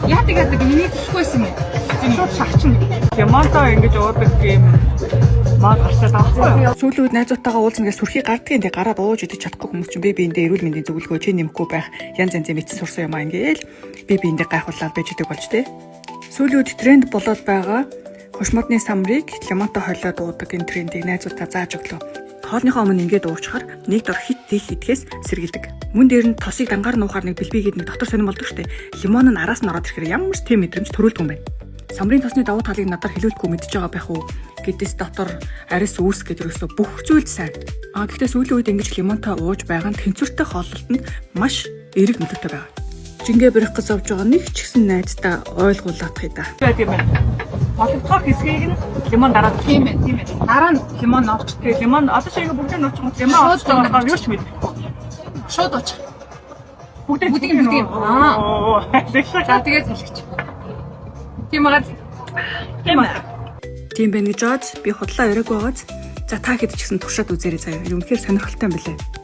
Яадаг миний зүсгүйсэн юм. Шууд шахчин. Ямантаа ингэж уудаг юм маа гарчаад авахгүй. Сүүлийн үед найзуудтайгаа уулзна гэж сүрхий гарддаг энэ гараад ууж идэж чадахгүй хүмүүс чинь би биэндээ эрүүл мэндийн зөвлөгөө чи нэмэхгүй байх янз янзын мэдсэн сурсан юм аа ингээл би биэндээ гайхуулаад байж идэг болж тээ. Сүүлийн үед тренд болоод байгаа хошмодны самрыг лимонтой хойлоод уудаг энэ трендийг найзуудаа зааж өглөө. Хоолныхоо өмнө ингээд уучхаар нэг дор хит дэх идгээс сэргийдэг. Мөн дээр нь тосыг дангаар нуухаар нэг бэлбигээд нэг дотор сонирм болдог штэ. Лимон нь араас нь ороод ирэхээр ямар ч тийм мэдрэмж төрүүлдэг юм байна. Самрын тосны давуу талыг надаар хэлүүлэхгүй мэдж байгаа байх уу? Гэдэс дотор арис үүс гэдэг ерөөсөө бүх зүйл сайн. Гэхдээ сүүлийн үед ингэж лимонтой ууж байгаа нь тэнцвэртэй хооллолтод маш эерэг нөлөөтэй байгаа. Жингээ барих гэж авч байгаа нэг ч гэсэн найздаа ойлгуулах юм да. Тийм ээ. Олдох хэсгийг нь лимон дараад Тийм ээ. дараа нь лимон орчтой. Лимон одоо шиг бүгдийг нь очих лимон орчтой байгаа юу ч мэдэхгүй. Шууд очих. Бүгдийг Аа. За тэгээд залгич. Тийм байгаа. Тийм байна гэж бод би худлаа яриаг байгааз. За та хэд ч гэсэн туршаад үзээрэй заяа. Үнэхээр сонирхолтой юм билээ.